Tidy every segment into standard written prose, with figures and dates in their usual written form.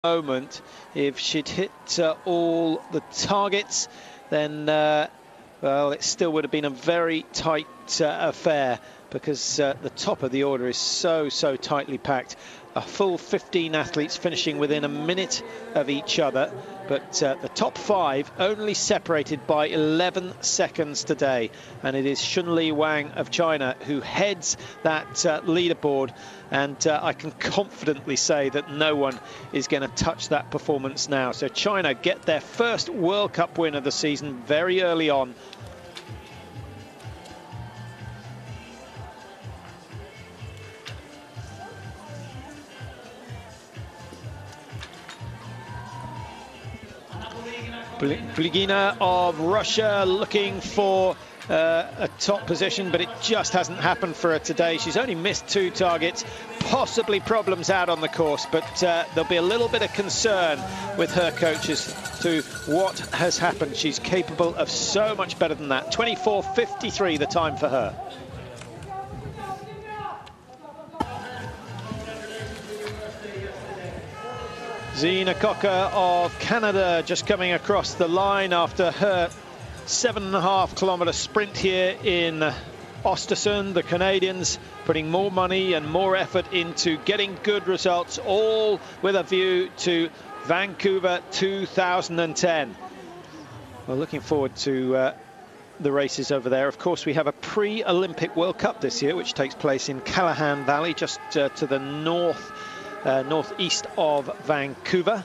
moment. If she'd hit all the targets, then, well, it still would have been a very tight affair, because the top of the order is so tightly packed. A full 15 athletes finishing within a minute of each other, but the top 5 only separated by 11 seconds today, and it is Chunli Wang of China who heads that leaderboard, and I can confidently say that no one is going to touch that performance now. So China get their first World Cup win of the season very early on. Bligina of Russia looking for a top position, but it just hasn't happened for her today. She's only missed 2 targets, possibly problems out on the course, but there'll be a little bit of concern with her coaches to what has happened. She's capable of so much better than that. 24:53 the time for her. Zina Cocker of Canada just coming across the line after her 7.5-kilometer sprint here in Oestersund. The Canadians putting more money and more effort into getting good results, all with a view to Vancouver 2010. We're looking forward to the races over there. Of course, we have a pre-Olympic World Cup this year, which takes place in Callahan Valley, just to the northeast of Vancouver,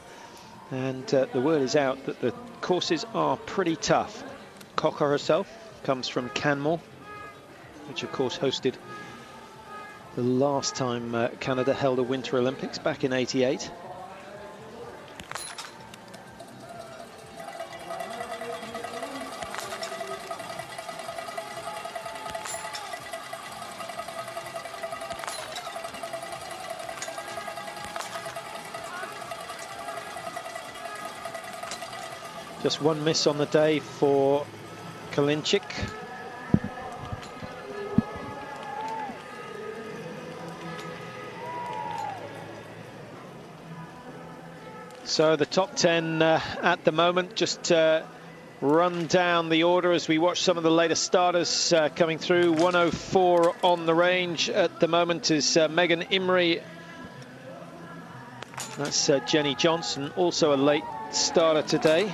and the word is out that the courses are pretty tough. Cocker herself comes from Canmore, which of course hosted the last time Canada held a Winter Olympics back in '88. Just 1 miss on the day for Kalinchik. So the top 10 at the moment. Just run down the order as we watch some of the later starters coming through. 104 on the range at the moment is Megan Imrie. That's Jenny Johnson, also a late starter today.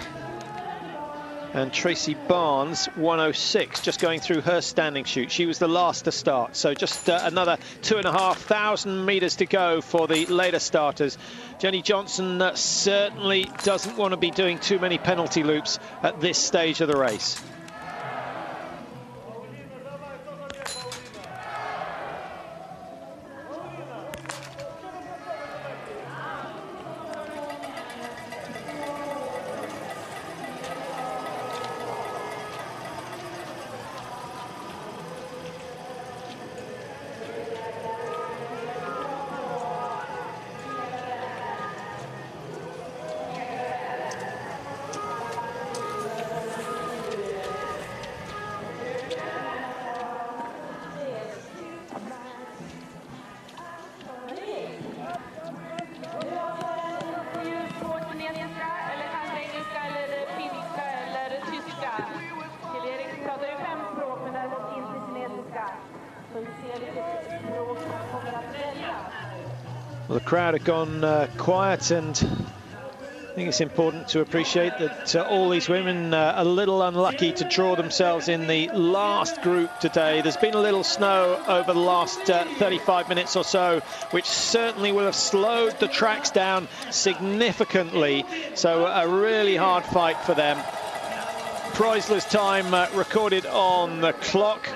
And Tracy Barnes, 106, just going through her standing chute. She was the last to start, so just another 2,500 meters to go for the later starters. Jenny Johnson certainly doesn't want to be doing too many penalty loops at this stage of the race. Well, the crowd have gone quiet, and I think it's important to appreciate that all these women a little unlucky to draw themselves in the last group today. There's been a little snow over the last 35 minutes or so, which certainly will have slowed the tracks down significantly. So a really hard fight for them. Preusler's time recorded on the clock.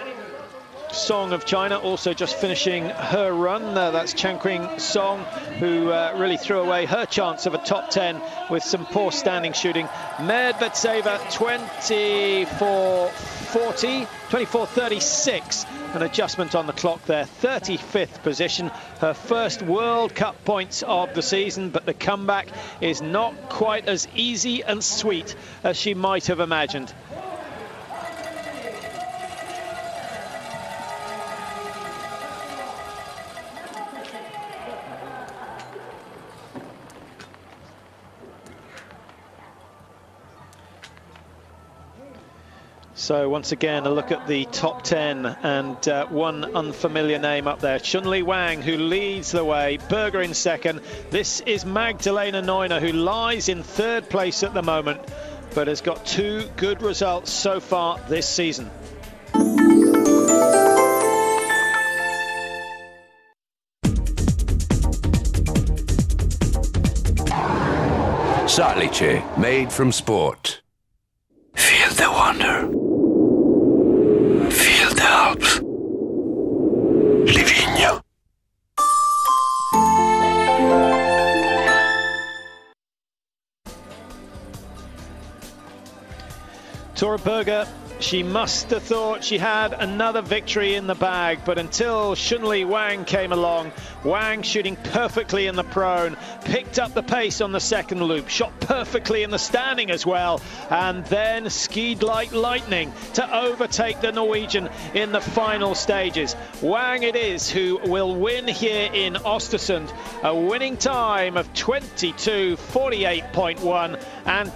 Song of China also just finishing her run. That's Changqing Song, who really threw away her chance of a top 10 with some poor standing shooting. Medvedeva 24:40, 24:36, an adjustment on the clock there. 35th position, her first World Cup points of the season, but the comeback is not quite as easy and sweet as she might have imagined. So once again, a look at the top 10 and one unfamiliar name up there. Chunli Wang, who leads the way. Berger in second. This is Magdalena Neuner, who lies in third place at the moment, but has got 2 good results so far this season. Salice, made from sport. Feel the wonder. Feel the Alps. Livigno. Tora Berger, she must have thought she had another victory in the bag, but until Chunli Wang came along, Wang shooting perfectly in the prone, picked up the pace on the second loop, shot perfectly in the standing as well, and then skied like lightning to overtake the Norwegian in the final stages. Wang it is who will win here in Oestersund, a winning time of 22:48.1, and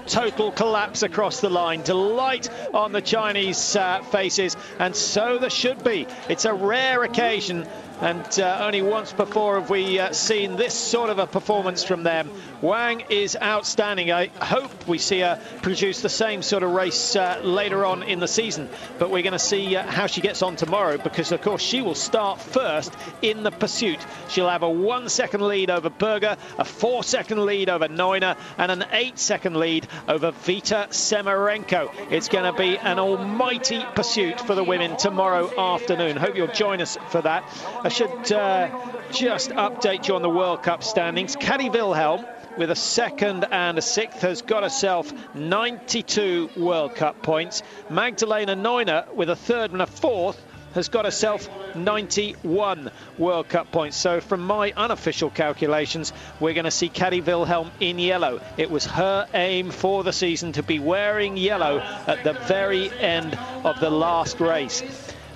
total collapse across the line. Delight on the Chinese faces, and so there should be. It's a rare occasion, and only once before have we seen this sort of a performance from them. Wang is outstanding. I hope we see her produce the same sort of race later on in the season, but we're going to see how she gets on tomorrow, because of course she will start first in the pursuit. She'll have a 1-second lead over Berger, a 4-second lead over Neuner, and an 8-second lead over Vita Semerenko. It's going to be an almighty pursuit for the women tomorrow afternoon. Hope you'll join us for that. I should just update you on the World Cup standings. Kati Wilhelm, with a 2nd and a 6th, has got herself 92 World Cup points. Magdalena Neuner, with a 3rd and a 4th, has got herself 91 World Cup points. So from my unofficial calculations, we're going to see Kati Wilhelm in yellow. It was her aim for the season to be wearing yellow at the very end of the last race.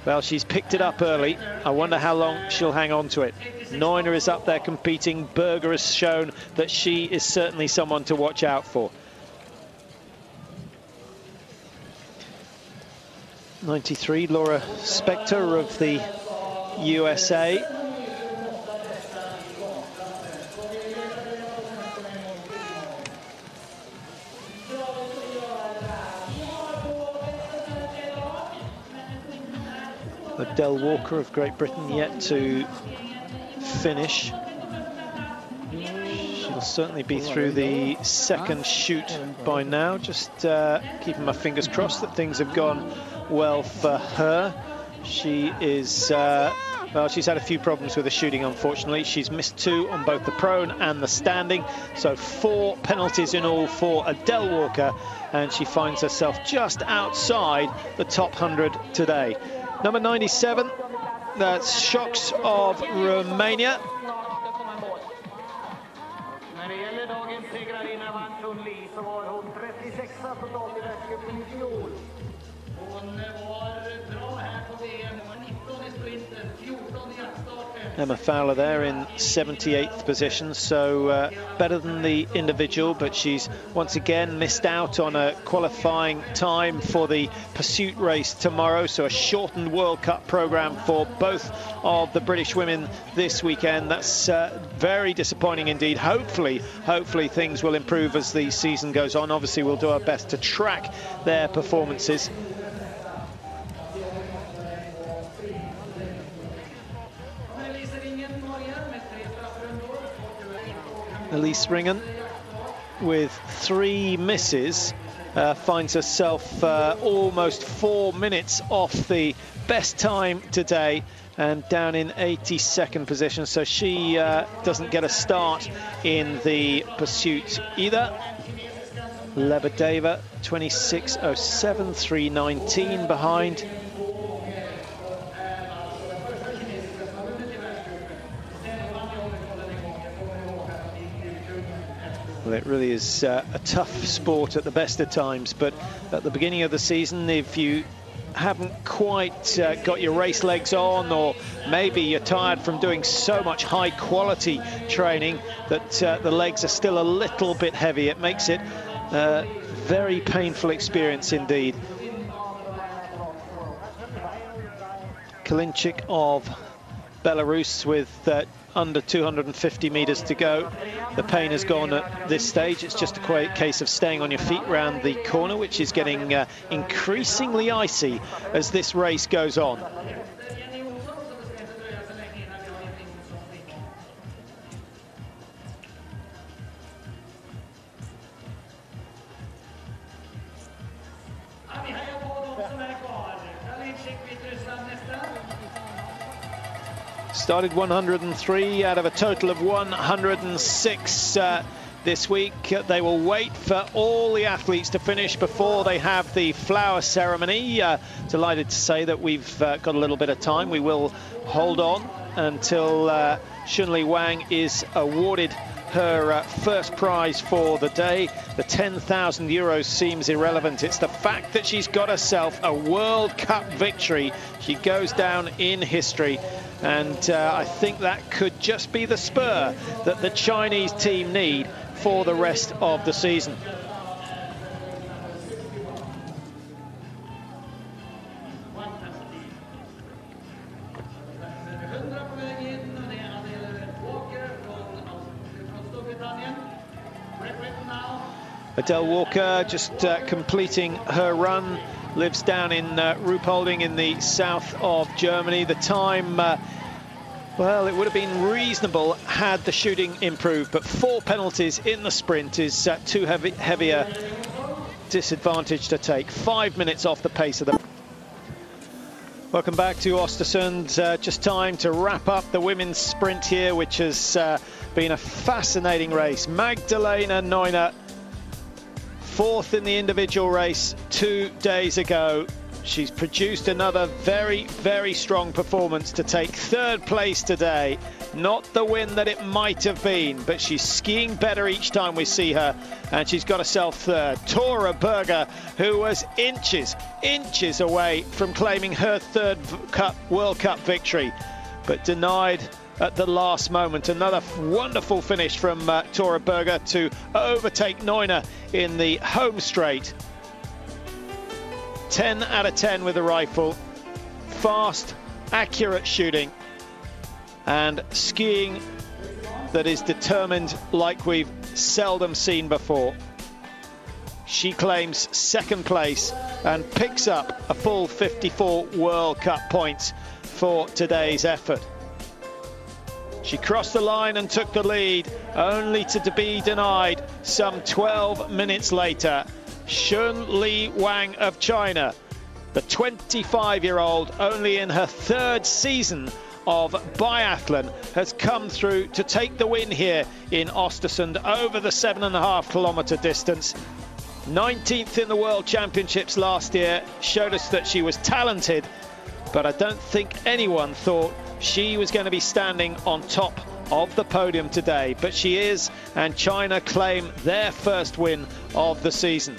Well, she's picked it up early. I wonder how long she'll hang on to it. Neuner is up there competing. Berger has shown that she is certainly someone to watch out for. 93, Laura Spector of the USA. Adele Walker of Great Britain yet to finish. She'll certainly be through the second shoot by now. Just keeping my fingers crossed that things have gone well for her. She is, well, she's had a few problems with the shooting, unfortunately. She's missed 2 on both the prone and the standing. So 4 penalties in all for Adele Walker, and she finds herself just outside the top 100 today. Number 97, that's Shocks of Romania. Emma Fowler there in 78th position, so better than the individual, but she's once again missed out on a qualifying time for the pursuit race tomorrow, so a shortened World Cup programme for both of the British women this weekend. That's very disappointing indeed. Hopefully things will improve as the season goes on. Obviously we'll do our best to track their performances. Elise Ringen, with 3 misses, finds herself almost 4 minutes off the best time today and down in 82nd position. So she doesn't get a start in the pursuit either. Lebedeva, 26:07, 3:19 behind. Well, it really is a tough sport at the best of times, but at the beginning of the season, if you haven't quite got your race legs on, or maybe you're tired from doing so much high quality training that the legs are still a little bit heavy, it makes it a very painful experience indeed. Kalinchik of Belarus with under 250 meters to go. The pain has gone at this stage. It's just a case of staying on your feet round the corner, which is getting increasingly icy as this race goes on. Started 103 out of a total of 106 this week. They will wait for all the athletes to finish before they have the flower ceremony. Delighted to say that we've got a little bit of time. We will hold on until Chunli Wang is awarded her first prize for the day. The 10,000 euros seems irrelevant. It's the fact that she's got herself a World Cup victory. She goes down in history. And I think that could just be the spur that the Chinese team need for the rest of the season. Adele Walker just completing her run, lives down in Ruhpolding in the south of Germany. The time, well, it would have been reasonable had the shooting improved, but 4 penalties in the sprint is too heavier disadvantage to take. 5 minutes off the pace of the... Welcome back to Oestersund. Just time to wrap up the women's sprint here, which has been a fascinating race. Magdalena Neuner, 4th in the individual race 2 days ago. She's produced another very, very strong performance to take 3rd place today. Not the win that it might have been, but she's skiing better each time we see her, and she's got herself 3rd. Tora Berger, who was inches away from claiming her 3rd World Cup victory, but denied at the last moment. Another wonderful finish from Tora Berger to overtake Neuner in the home straight. 10 out of 10 with the rifle. Fast, accurate shooting, and skiing that is determined like we've seldom seen before. She claims 2nd place and picks up a full 54 World Cup points for today's effort. She crossed the line and took the lead, only to be denied some 12 minutes later. Chunli Wang of China, the 25-year-old, only in her 3rd season of biathlon, has come through to take the win here in Oestersund over the 7.5-kilometer distance. 19th in the World Championships last year, showed us that she was talented, but I don't think anyone thought she was going to be standing on top of the podium today. But she is, and China claim their 1st win of the season.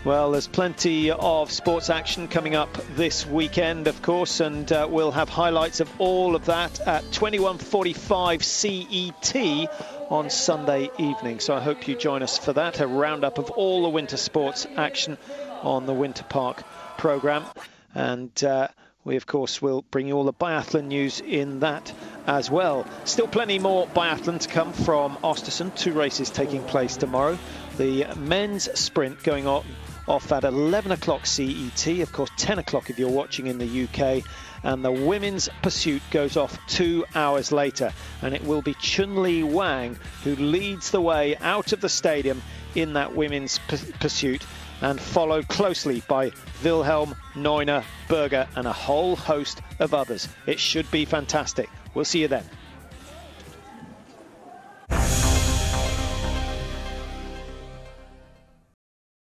Well, there's plenty of sports action coming up this weekend, of course, and we'll have highlights of all of that at 21:45 CET on Sunday evening. So I hope you join us for that, a roundup of all the winter sports action on the Winter Park programme. And we, of course, will bring you all the biathlon news in that as well. Still plenty more biathlon to come from Oestersund. 2 races taking place tomorrow. The men's sprint going off at 11 o'clock CET, of course 10 o'clock if you're watching in the UK, and the women's pursuit goes off 2 hours later, and it will be Chunli Wang who leads the way out of the stadium in that women's pursuit, and followed closely by Wilhelm, Neuner, Berger and a whole host of others. It should be fantastic. We'll see you then.